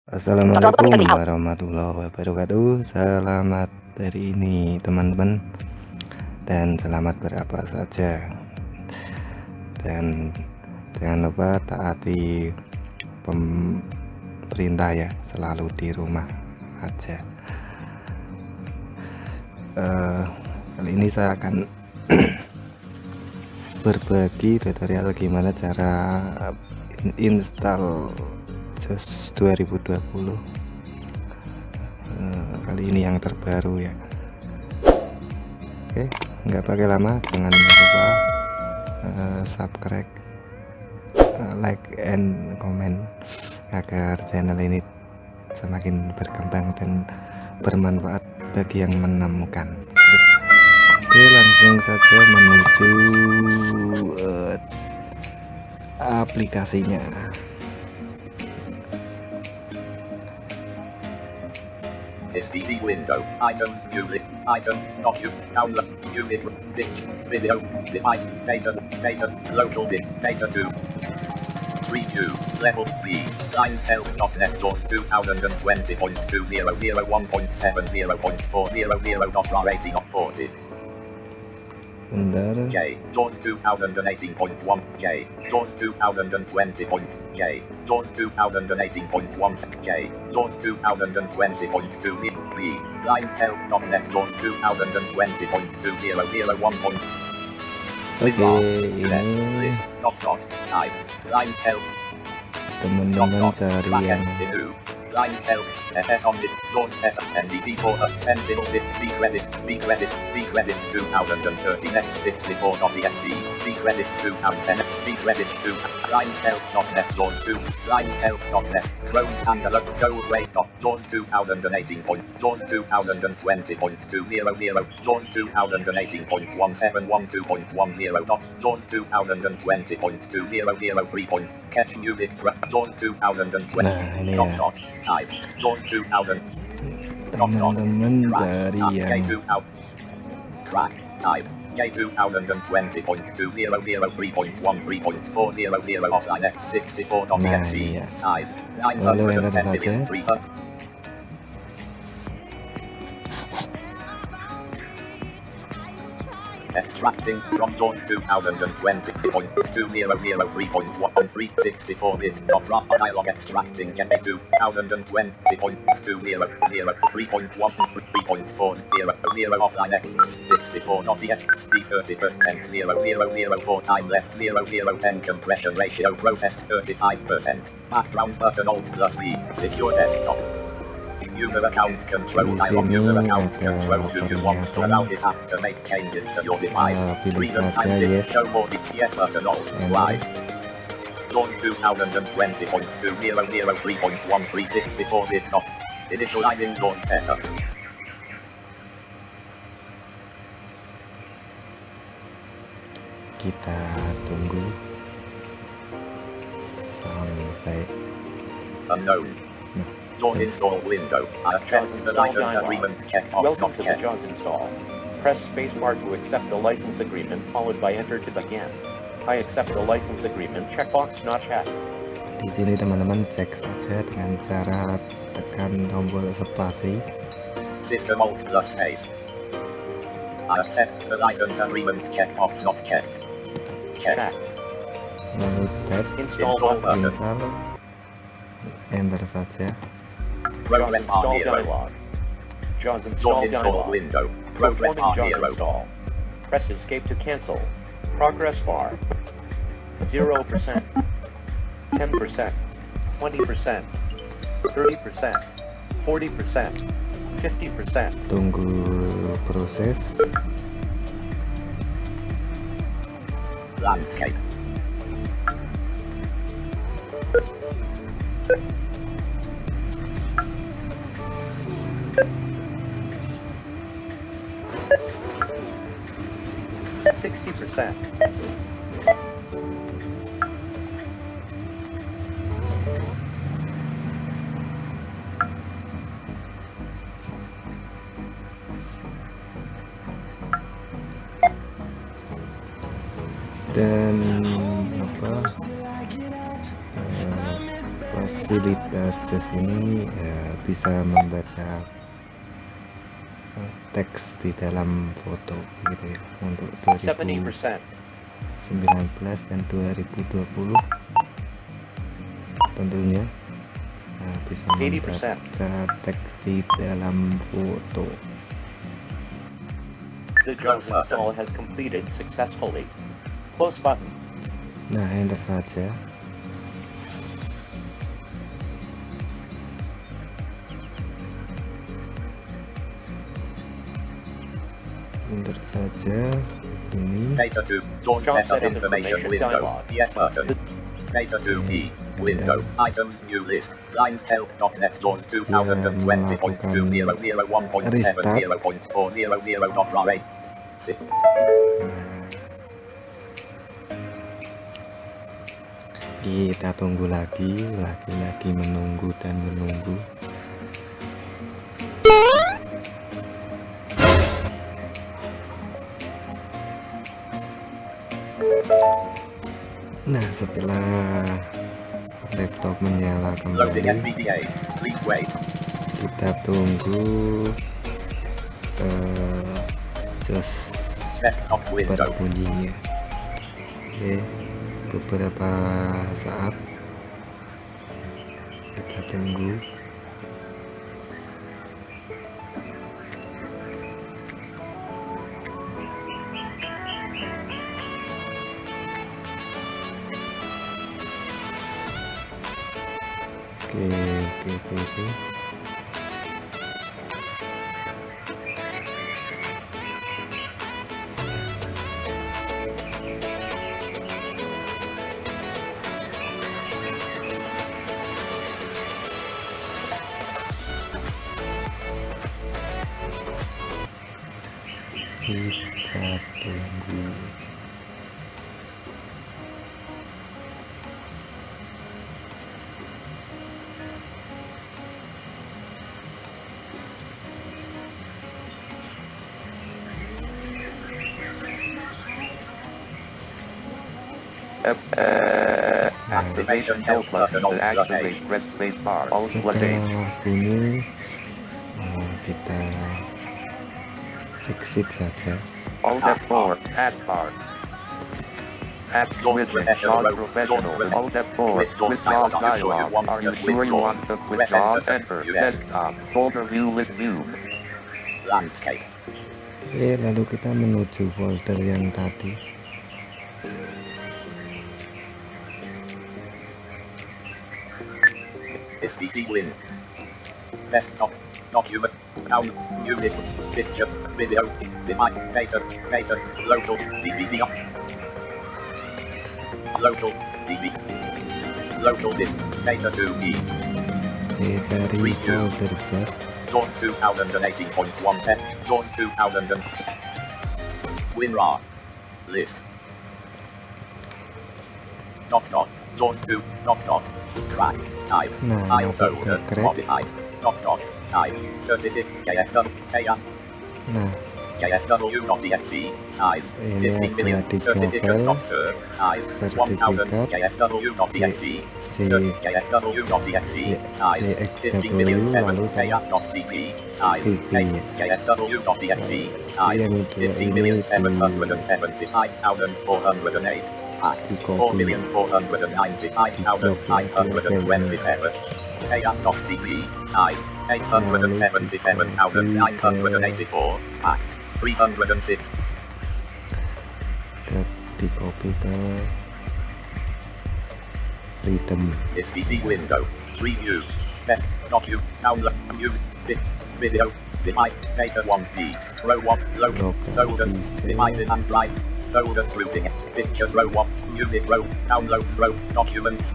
Assalamualaikum warahmatullahi wabarakatuh. Selamat hari ini teman-teman, dan selamat berapa saja, dan jangan lupa taati pemerintah ya, selalu di rumah aja. Kali ini saya akan berbagi tutorial gimana cara install 2020. Kali ini yang terbaru ya. Oke, nggak pakai lama, jangan lupa subscribe, like and comment agar channel ini semakin berkembang dan bermanfaat bagi yang menemukan. Oke, langsung saja menuju aplikasinya. SDC window, items, music, item, document, download, music, pitch, video, device, data, local data 2. Preview, level B, line help.net DOS 2020.201.70.40.400.rating of 40. Bentar. J, JAWS 2018.1, J, JAWS 2020. J, JAWS 2018.1, J, JAWS 2020.2, B, blindhelp.net JAWS 2020.2001. Oke, ini Type, blind help, teman-teman cari yang blind help, FS on it, JAWS setup, NDP for a Sentinel zip, B credit 2030 next 64.exe, B credit 2010, B credit 2, blindhelp.net JAWS 2, blindhelp.net, Chrome standalone, go away. JAWS 2018. JAWS 2020.200, JAWS 2018.1712.10. JAWS 2020.2003. Catch music, JAWS 2020. Nah, ini ya. Type, JAWS 2000. Teman-teman dari yang Crack, type, J2020.200.3.13.400 offline x64.exe, iya. size, Lalu enter 910 saja. million 300. Extracting from JAWS 2020.2003.1364-bit. Dialog extracting J 2020.200.3.13.40 offline x64.exe 30% 0004 time left 0010 compression ratio processed 35%. Background button Alt plus V. Secure desktop. User account control dialog. User account control. Do you want to allow this app to make changes to your device? Freedom sign show more. Yes button Alt Y. JAWS 2020.2003.1364-bit. Initializing JAWS setup. Kita tunggu sampai Unknown. JAWS install window. I accept the license agreement checkbox Welcome not to the checked. JAWS install. Press spacebar to accept the license agreement followed by enter to begin. I accept the license agreement checkbox not checked. di sini teman-teman cek saja dengan cara tekan tombol spasi. System Alt plus space. I accept the license agreement checkbox not checked. Checked. Lalu tab Install button. install, enter saja. Progress JAWS install R0. dialog. JAWS JAWS install install dialog. window. Progress Performing JAWS R0. install. Press escape to cancel. Progress bar. 0%, 10%, 20%, 30%, 40%, 50%. Tunggu proses. Landscape. %. Dan apa proses fasilitas jas ini bisa membaca teks di dalam foto gitu ya, untuk 70%. 2019 dan 2020 tentunya bisa 80%. membaca teks di dalam foto. The drone install has completed successfully. Close button. Nah, enter saja. Enter saja ini. Data to Dawn setup information window. Yes button. Data to E window. Items new list. Blind help.net Dawn 2020.1.7.400.ra. Kita tunggu lagi menunggu dan menunggu. Nah, setelah laptop menyala Loading kembali, NVDA. Please wait. kita tunggu just Desktop window. berbunyinya. Oke, beberapa saat kita tunggu. Oke. Kita tunggu. Activation help button. To activate, press space bar. Alt plus A. Setelah bunyi, kita exit saja. Alt F4. Add bar. Add widget. Non-professional. Alt F4. Withdraw dialog. Are you sure you want to withdraw? Enter. Desktop. Folder view list view. Landscape. Oke, lalu kita menuju folder yang tadi. SDC win. Desktop. Document. Down. Music. Picture. Video. Device. Data. Local. DVD. Local. DB. Local disk. Data to E. Oke, cari folder jas. Dawn 2018.1 set. Dawn 2000. WinRAR. List. Dawn 2. Crack. Type. Nah, File masuk ke folder. crack. Modified. Type. Certificate. KFW. KM. Nah, KFW.exe. Size. Ini 15 million. ada di Certificate.sir. Size. 1000. KFW.exe. KFW.exe. Size. 15 million. 7. lalu KF.db. Size. DB. 8. KFW.exe. Size. Yang itu 15 million. 775,408. Act. 4,495,527. KF.db. Size. 877,984. Act. 306. di copy ke readem. SDC window. Preview. Test. Docu. Download. Music. Video. Device. Data 1D. Row 1. Local. Folders. Devices and drives. Folders grouping. Pictures row 1. Music row. Downloads row. Documents.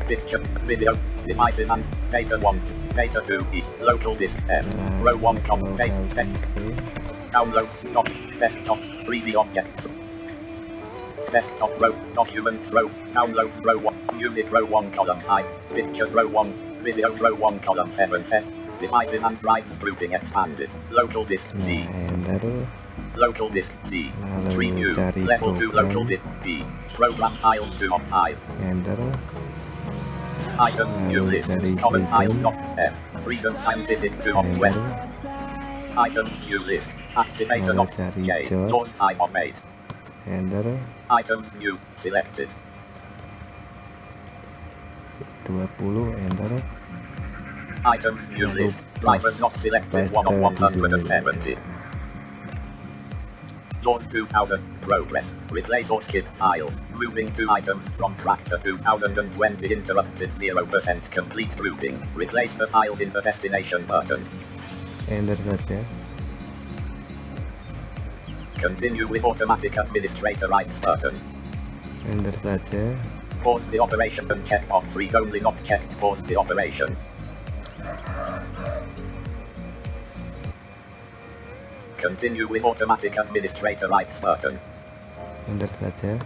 Picture. Video. Devices and data 1. Data 2E. Local disk F. Row 1. Data. Download. Doc. Desktop. 3D objects. Desktop row. Documents row. Downloads row 1. Music row 1 column 5. Pictures row 1. Videos row 1 column 7 set. Devices and drives grouping expanded. Local disk Z. Lalu Local disk Z. Lalu Preview. cari Level 2 program. local disk B. Program files 2 of 5. enter. Items new lalu list. cari Common file freedom, dot F. Freedom Scientific 2 of 20. enter, Items new list. Activator lalu not cari J. Jaws, Jaws 5 of 8. enter, Items new selected. 20, enter, Items new lalu list. Drivers not selected 1 of paste di sini. 170. Jaws 2000. Progress. Replace or skip files. Moving 2 items from track to 2020 interrupted 0% complete grouping. Replace the files in the destination button. Enter saja, Continue with automatic administrator rights button. enter saja, Pause the operation and checkbox read only not checked. Pause the operation. Continue with automatic administrator rights button. enter saja,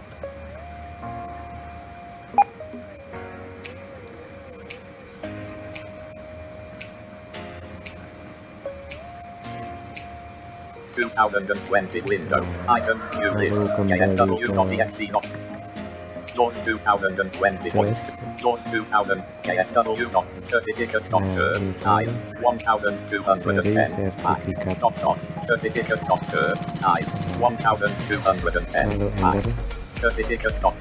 2020 window. Items new list. Lalu kembali KFW.exe not. Jaws 2020 point. Jaws 2000 KFW dot certificate dot sir. Size 1210. Max dot dot certificate dot sir. Size 1210. lalu Max enter, certificate dot.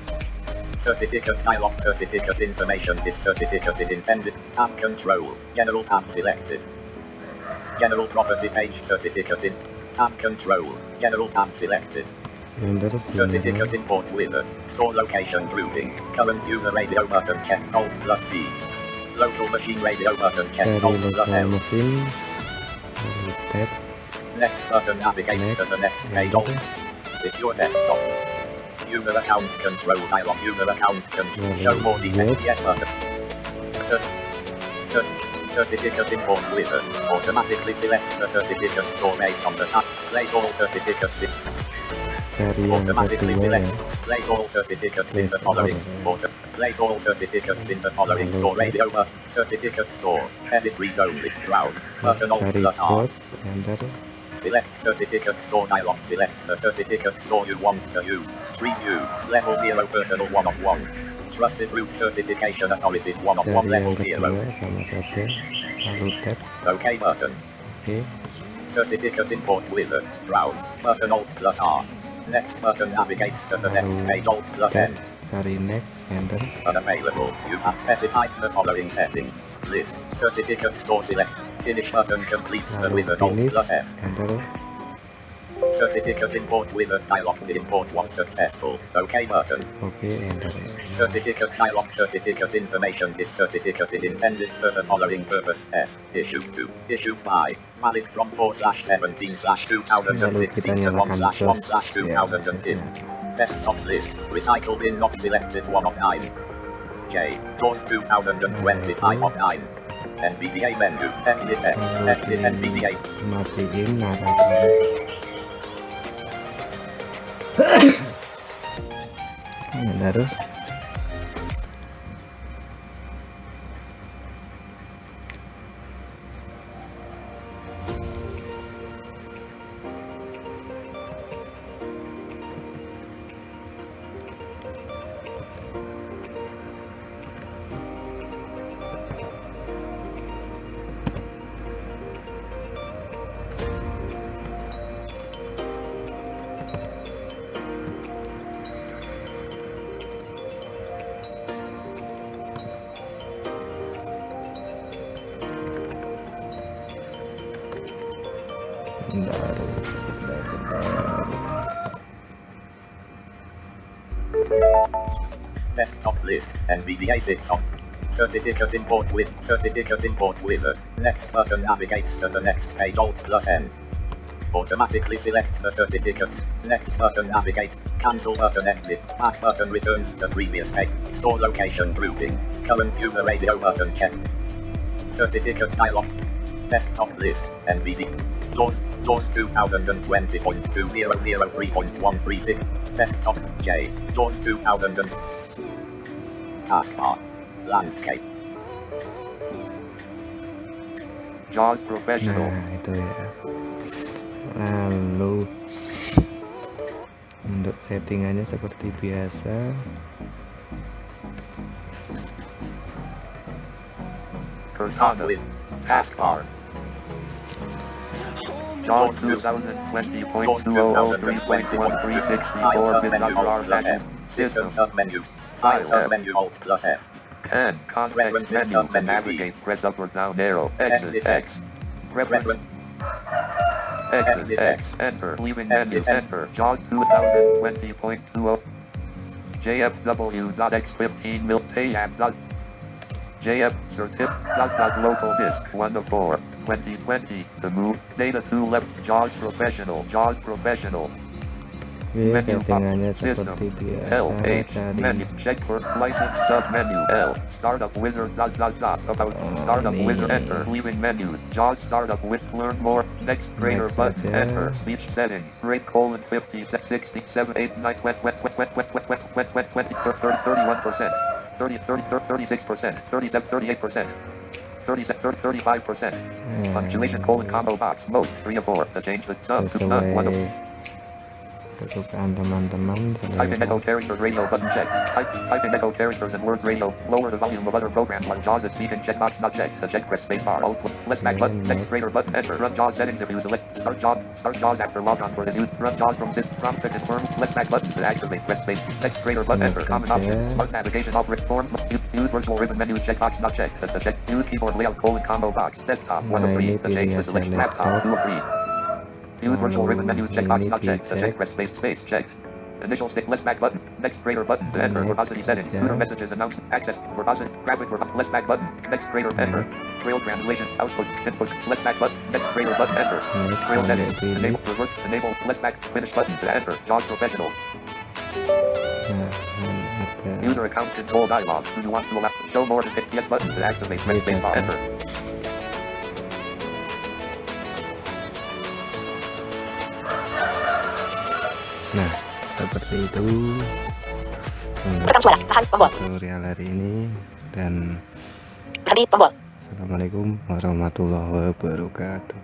Certificate dialog. Certificate information. This certificate is intended. Tab control. General tab selected. General property page. Certificate in. Tab control. General tab selected. enter, Certificate import wizard. Store location grouping. Current user radio button check Alt plus C. Local machine radio button check cari Alt plus lokal L. mesin, lalu tab, Next button navigates to the next page. Alt. Secure desktop. User account control dialog. User account control. Show more details. Yes button. Certificate import wizard. Automatically select the certificate store based on the type. Place all certificates in. cari yang Automatically kedua select. ya, Place all certificates in the Place following. all. Place all certificates in the following. Store radio button. Certificate store. Edit read only. Browse. Button Alt cari plus R. close, enter, Select certificate store dialog. Select the certificate store you want to use. Tree view. Level 0 personal 1 of 1. Trusted root certification authorities 1 of 1 cari level yang 0. kedua sama saja, lalu tab, OK button. oke, Certificate import wizard. Browse. Button Alt plus R. Next button navigates to the next page. Alt plus tab, N. cari next, enter, Unavailable. You have specified the following settings. List. Certificate store select. Finish button completes the lalu wizard. Alt finish, plus F. enter, Certificate import wizard dialog. The import was successful. OK button. oke, enter, Certificate dialog. Certificate information. This certificate is intended for the following purpose. S. Issued to. Issued by. Valid from 4/17/2016 to 1/1/2015. Desktop list. Recycle bin not selected 1 of 9. J. Jaws 2025 of 9. NVDA menu. Exit X. Exit NVDA. matiin narator, enter, bentar, Desktop list. NVDA 6 on. Certificate import with. Certificate import wizard. Next button navigates to the next page. Alt plus N. Automatically select the certificate. Next button navigate. Cancel button exit. Back button returns to previous page. Store location grouping. Current user radio button check. Certificate dialog. Desktop list. NVD. Jaws 2020.2003.136. Desktop J. Jaws 2000. Taskbar. Landscape. Jaws Professional. nah itu ya, lalu untuk settingannya seperti biasa, Start Persona. with. Taskbar. JAWS 2020.2003.1364 bit Alt plus vacuum. F. System System. submenu. File submenu Alt plus F. And context References menu to submenu navigate, press up or down arrow. Exit X. Reference. Reference. Exit X. Enter. Leaving menu. Enter. JAWS 2020.20. JFW.x15 mil tab. JF certif. Local disk 1 of 4. 2020. The move. Data to left. JAWS professional. JAWS professional. Oke, Menu settingannya system. seperti L biasa. H menu check for license sub menu L startup wizard about startup ini. wizard enter leaving menus JAWS startup with learn more next greater Next button aja. enter speech settings rate colon 50 60 7 8 9 20 20 31% 30 36% 37 38% 35%. Punctuation colon combo box most 3 of 4 to change the sub to none 1 of kesukaan teman-teman. Type in echo characters radio button check. Type in echo characters and words radio. Lower the volume of other programs like JAWS as speak and checkbox not checked. To check press space bar. Alt left back button. Next greater button. Enter. Run JAWS settings if you select. Start JAWS after logon for this use. Run JAWS from system prompt to confirm. Left back button to activate. Press space. Next greater button. Enter. Common options. Smart navigation off form. Use virtual ribbon menu checkbox not checked. To check. Use keyboard layout colon combo box. Desktop 1 of 3. To change the select laptop 2 of 3. Use virtual ribbon menus checkbox not checked. To check press space checked. Initial stick left back button. Next greater button to enter verbosity settings. Tutor messages announced. Access verbosity graphic left back button. Next greater enter. Trail translation output input left back button. Next greater button enter. Trail settings enable reverse enable left back finish button to enter. JAWS professional. User account control dialog. Do you want to allow show more than 50 button to activate press space bar enter. Nah, seperti itu untuk Rekam suara, tahan tombol. tutorial hari ini, dan Berhenti tombol. Assalamualaikum warahmatullahi wabarakatuh.